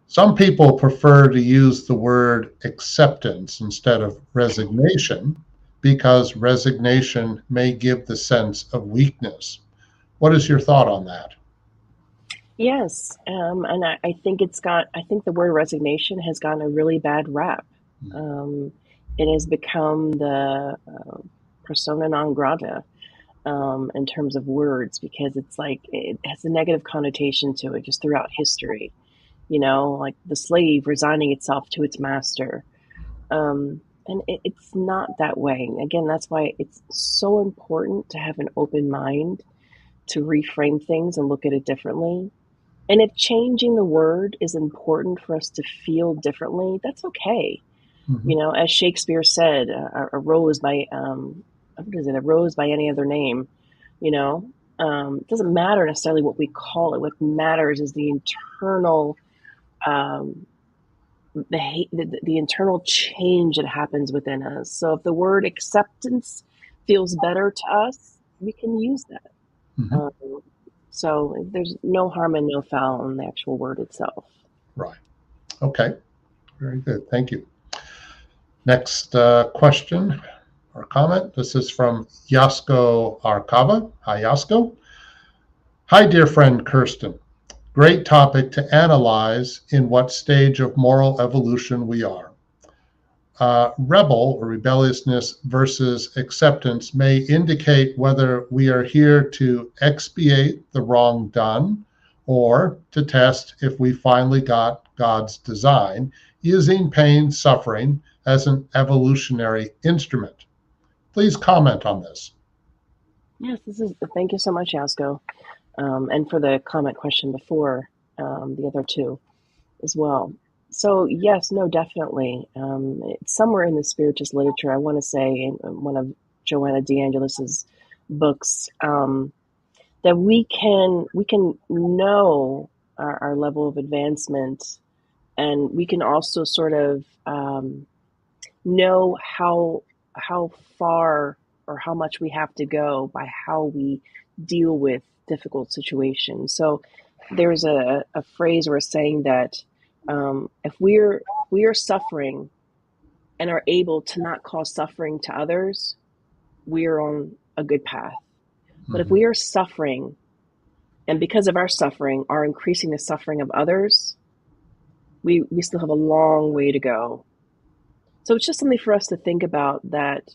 Some people prefer to use the word acceptance instead of resignation because resignation may give the sense of weakness. What is your thought on that? Yes, and I think I think the word resignation has gotten a really bad rap. It has become the persona non grata in terms of words, because it's like it has a negative connotation to it just throughout history. You know, like the slave resigning itself to its master. And it's not that way. Again, that's why it's so important to have an open mind, to reframe things and look at it differently. And if changing the word is important for us to feel differently, that's okay. Mm-hmm. You know, as Shakespeare said, a rose by what is it? A rose by any other name. You know, it doesn't matter necessarily what we call it. What matters is the internal, the internal change that happens within us. So if the word acceptance feels better to us, we can use that. Mm-hmm. So there's no harm and no foul in the actual word itself. Right. Okay. Very good. Thank you. Next question or comment. This is from Yasko Arkava. Hi, Yasko. Hi, dear friend Kirsten. Great topic to analyze in what stage of moral evolution we are. Rebel or rebelliousness versus acceptance may indicate whether we are here to expiate the wrong done or to test if we finally got God's design, using pain, suffering as an evolutionary instrument. Please comment on this. Yes, thank you so much, Yasko, and for the comment question before the other two as well. So yes, no, definitely. It's somewhere in the Spiritist literature, I want to say in one of Joanna DeAngelis's books, that we can know our level of advancement, and we can also sort of know how far or how much we have to go by how we deal with difficult situations. So there's a phrase or a saying that if we are suffering and are able to not cause suffering to others, we are on a good path. But if we are suffering, and because of our suffering are increasing the suffering of others, we still have a long way to go. So it's just something for us to think about, that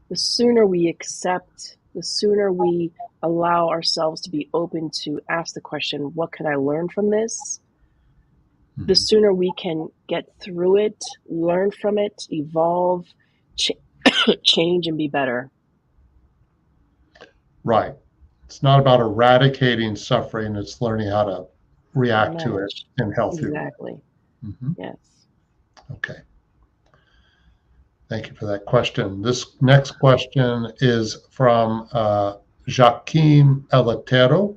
the sooner we accept, the sooner we allow ourselves to be open to ask the question, what can I learn from this? The sooner we can get through it, learn from it, evolve, change, and be better. Right. It's not about eradicating suffering. It's learning how to react to it in healthy way. Exactly. Yes. Okay. Thank you for that question. This next question is from Joaquim Eletero.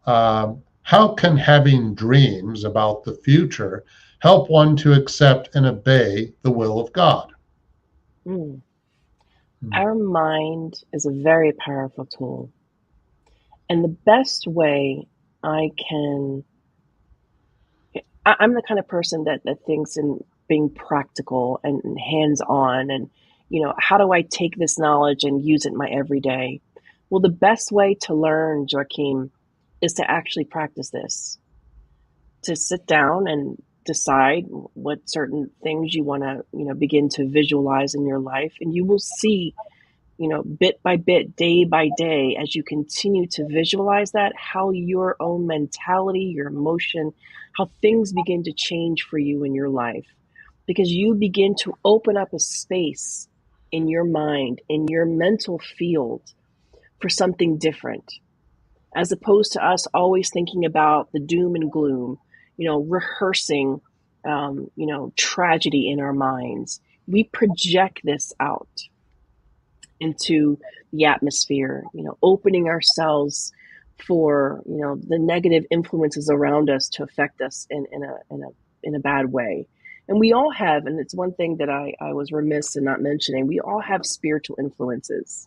How can having dreams about the future help one to accept and obey the will of God? Our mind is a very powerful tool. And the best way I'm the kind of person that thinks in being practical and hands-on, and, how do I take this knowledge and use it in my everyday? Well, the best way to learn, Joaquim, is to actually practice this, to sit down and decide what certain things you want to, begin to visualize in your life. And you will see, bit by bit, day by day, as you continue to visualize that, how your own mentality, your emotion, how things begin to change for you in your life. Because you begin to open up a space in your mind, in your mental field, for something different. As opposed to us always thinking about the doom and gloom, rehearsing, tragedy in our minds. We project this out into the atmosphere, opening ourselves for, the negative influences around us to affect us in a bad way. And we all have, and it's one thing that I was remiss in not mentioning, we all have spiritual influences,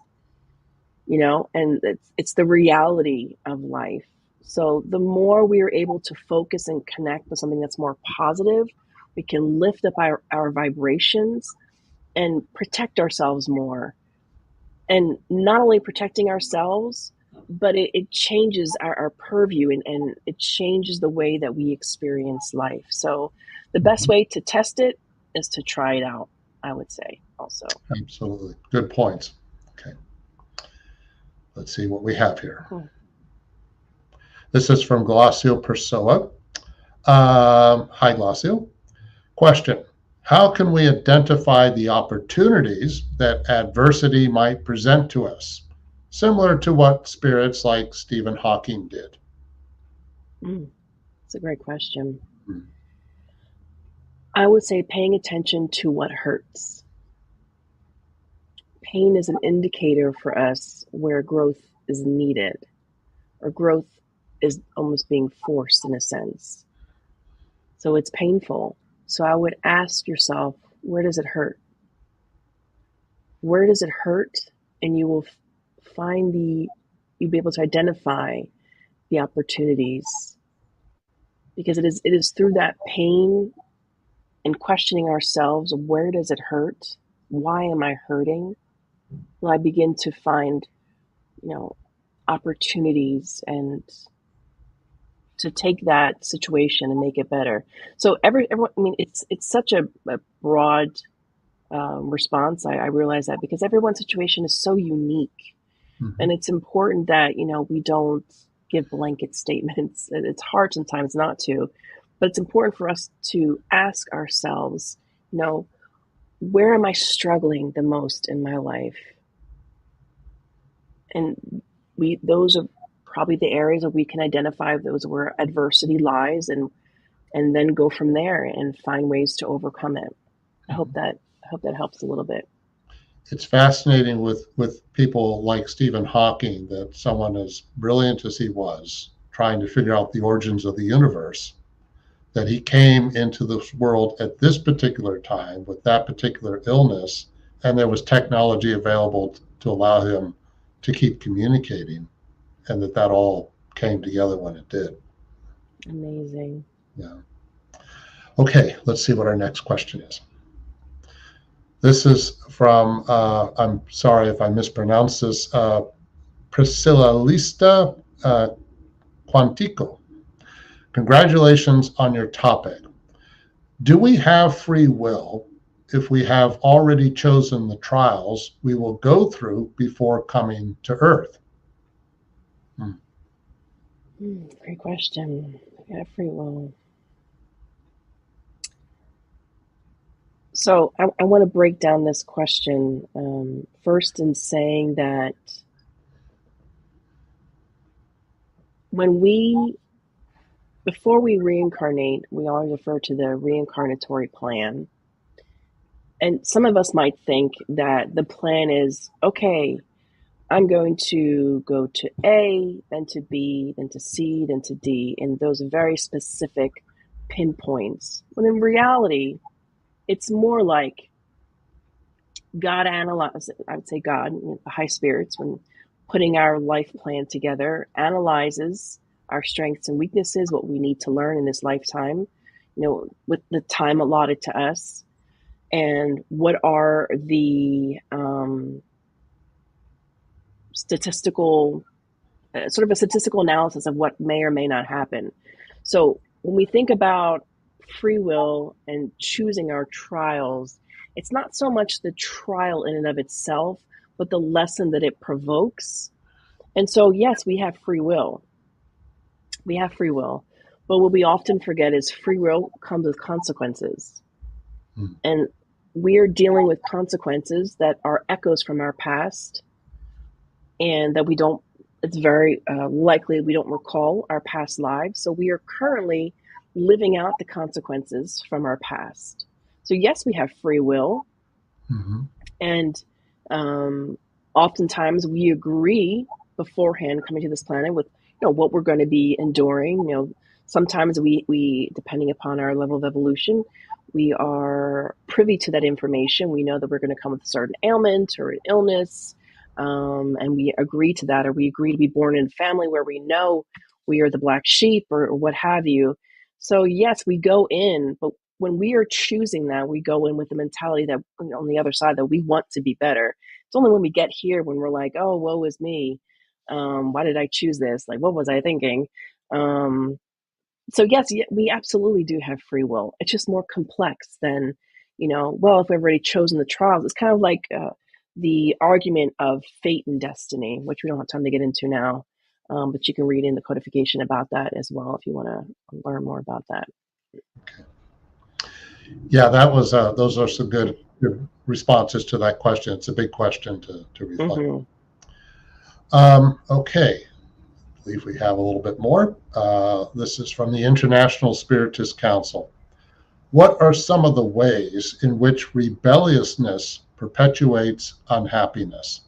and it's the reality of life. So the more we are able to focus and connect with something that's more positive, we can lift up our vibrations and protect ourselves more. And not only protecting ourselves, but it changes our purview, and it changes the way that we experience life. So the best way to test it is to try it out, I would say also. Absolutely. Good points. Okay. Let's see what we have here. This is from Glacio Persoa. Hi, Glacio. Question: how can we identify the opportunities that adversity might present to us, similar to what spirits like Stephen Hawking did? That's a great question. I would say paying attention to what hurts. Pain is an indicator for us where growth is needed, or growth is almost being forced in a sense. So it's painful. So I would ask yourself, where does it hurt? Where does it hurt? And you will you'll be able to identify the opportunities, because it is through that pain and questioning ourselves, where does it hurt? Why am I hurting? Will I begin to find, opportunities and to take that situation and make it better. So everyone, it's such a broad response. I realize that, because everyone's situation is so unique, and it's important that, we don't give blanket statements. It's hard sometimes not to, but it's important for us to ask ourselves, where am I struggling the most in my life? And those are probably the areas that we can identify those where adversity lies, and then go from there and find ways to overcome it. I hope that helps a little bit. It's fascinating with people like Stephen Hawking, that someone as brilliant as he was, trying to figure out the origins of the universe, that he came into this world at this particular time with that particular illness, and there was technology available to allow him to keep communicating, and that all came together when it did. Amazing. Yeah. Okay, let's see what our next question is. This is from, I'm sorry if I mispronounced this, Priscilla Lista Quantico. Congratulations on your topic. Do we have free will if we have already chosen the trials we will go through before coming to Earth? Great question. Yeah, free will. So I want to break down this question first in saying that before we reincarnate, we always refer to the reincarnatory plan. And some of us might think that the plan is, okay, I'm going to go to A, then to B, then to C, then to D, in those very specific pinpoints. When in reality, it's more like God analyzes, I would say God, the high spirits, when putting our life plan together, analyzes our strengths and weaknesses, what we need to learn in this lifetime, with the time allotted to us, and what are the statistical, sort of a statistical analysis of what may or may not happen. So when we think about free will and choosing our trials, it's not so much the trial in and of itself, but the lesson that it provokes. And so, yes, we have free will. We have free will. But what we often forget is free will comes with consequences. And we're dealing with consequences that are echoes from our past, and that it's very likely we don't recall our past lives. So we are currently living out the consequences from our past. So yes, we have free will. Mm-hmm. And oftentimes we agree beforehand coming to this planet with what we're going to be enduring. Sometimes we depending upon our level of evolution, we are privy to that information. We know that we're going to come with a certain ailment or an illness, and we agree to that, or we agree to be born in a family where we know we are the black sheep, or what have you. So yes, we go in, but when we are choosing that, we go in with the mentality that on the other side that we want to be better. It's only when we get here when we're like, oh, woe is me. Why did I choose this? Like, what was I thinking? So yes, we absolutely do have free will. It's just more complex than, well, if we've already chosen the trials. It's kind of like the argument of fate and destiny, which we don't have time to get into now. But you can read in the codification about that as well if you want to learn more about that. Okay. Yeah, that was those are some good responses to that question. It's a big question to reflect. Mm-hmm. Okay, I believe we have a little bit more. This is from the International Spiritist Council. What are some of the ways in which rebelliousness perpetuates unhappiness?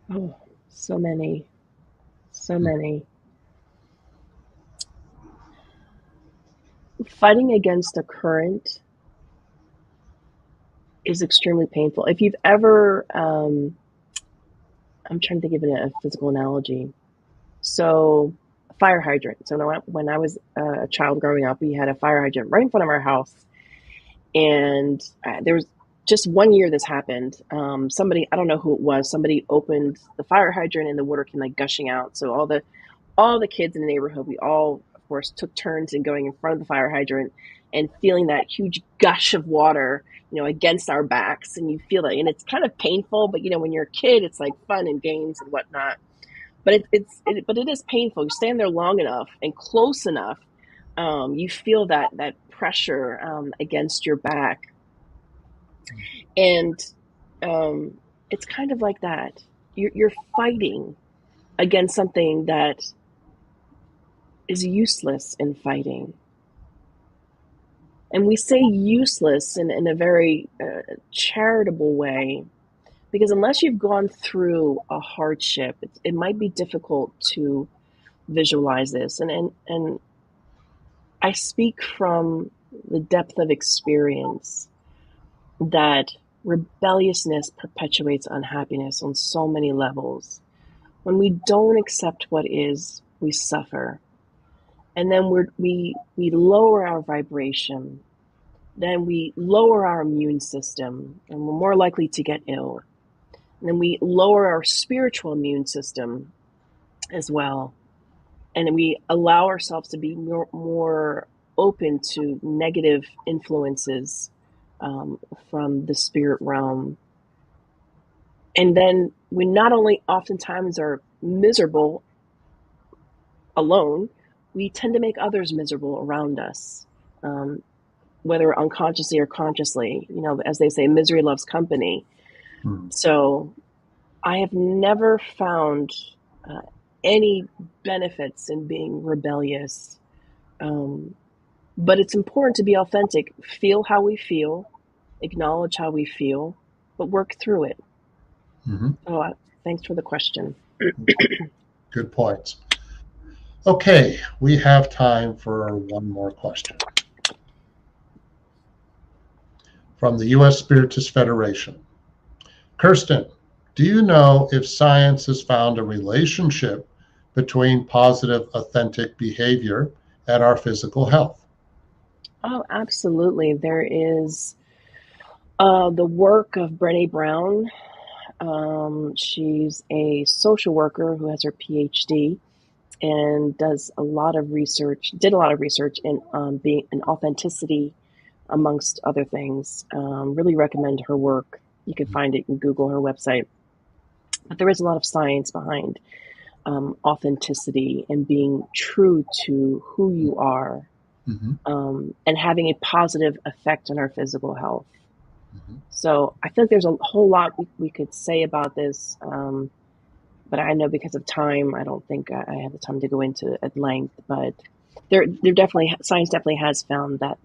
Oh, so many. So many. Fighting against a current is extremely painful. If you've ever, I'm trying to think of a physical analogy. So, a fire hydrant. So when I was a child growing up, we had a fire hydrant right in front of our house, and there was just one year this happened. Somebody, I don't know who it was, somebody opened the fire hydrant and the water came like gushing out. So all the kids in the neighborhood, we all, of course, took turns in going in front of the fire hydrant and feeling that huge gush of water, against our backs. And you feel that, and it's kind of painful, but when you're a kid, it's like fun and games and whatnot. But it is painful. You stand there long enough and close enough, you feel that pressure against your back, and it's kind of like that. You're fighting against something that is useless in fighting. And we say useless in a very charitable way, because unless you've gone through a hardship, it might be difficult to visualize this. And I speak from the depth of experience that Rebelliousness perpetuates unhappiness on so many levels. When we don't accept what is, we suffer. And then we lower our vibration. Then we lower our immune system, and we're more likely to get ill. And then we lower our spiritual immune system as well. And we allow ourselves to be more open to negative influences from the spirit realm. And then we not only oftentimes are miserable alone, we tend to make others miserable around us, whether unconsciously or consciously. You know, as they say, misery loves company. So I have never found any benefits in being rebellious. But it's important to be authentic, feel how we feel, acknowledge how we feel, but work through it. So thanks for the question. Good points. Okay, we have time for one more question. From the U.S. Spiritist Federation. Kirsten, do you know if science has found a relationship between positive, authentic behavior and our physical health? Oh, absolutely. There is the work of Brené Brown. She's a social worker who has her PhD and did a lot of research in being an authenticity, amongst other things. Really recommend her work. You can find it and Google her website. But there is a lot of science behind authenticity and being true to who you are, and having a positive effect on our physical health. So I think there's a whole lot we could say about this, but I know because of time, I don't think I have the time to go into at length. But there definitely, science definitely has found that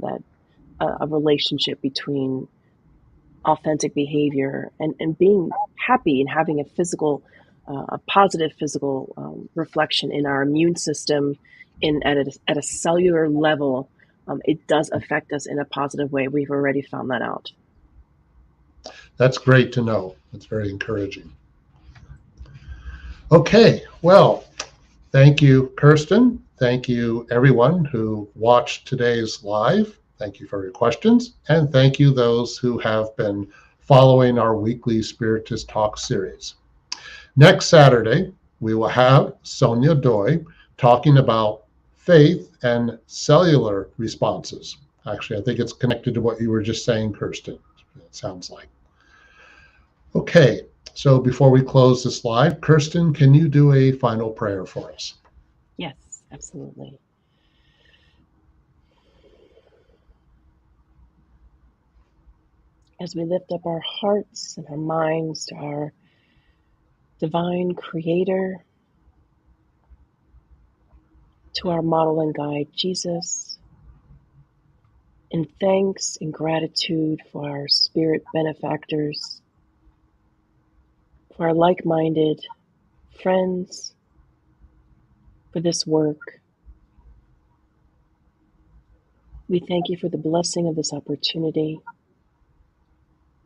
a relationship between authentic behavior and being happy and having a positive physical reflection in our immune system, at a cellular level. It does affect us in a positive way. We've already found that out. That's great to know. That's very encouraging. Okay, well, thank you, Kirsten. Thank you, everyone who watched today's live. Thank you for your questions. And thank you, those who have been following our weekly Spiritist Talk series. Next Saturday, we will have Sonia Doi talking about faith and cellular responses. Actually, I think it's connected to what you were just saying, Kirsten, it sounds like. Okay, so before we close this live, Kirsten, can you do a final prayer for us? Yes, absolutely. As we lift up our hearts and our minds to our divine creator, to our model and guide, Jesus, in thanks and gratitude for our spirit benefactors, for our like-minded friends, for this work. We thank you for the blessing of this opportunity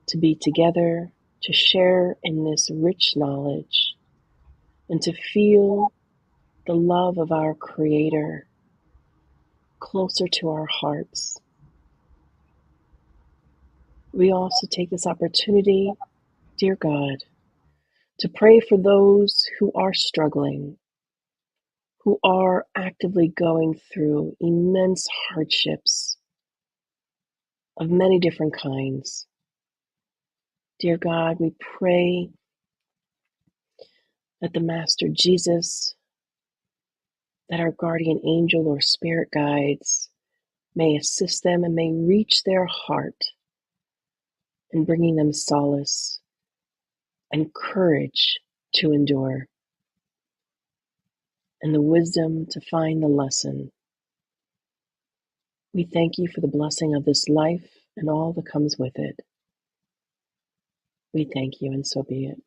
to be together, to share in this rich knowledge, and to feel the love of our Creator closer to our hearts. We also take this opportunity, dear God, to pray for those who are struggling, who are actively going through immense hardships of many different kinds. Dear God, we pray that the Master Jesus, that our guardian angel or spirit guides may assist them and may reach their heart in bringing them solace and courage to endure, and the wisdom to find the lesson. We thank you for the blessing of this life and all that comes with it. We thank you, and so be it.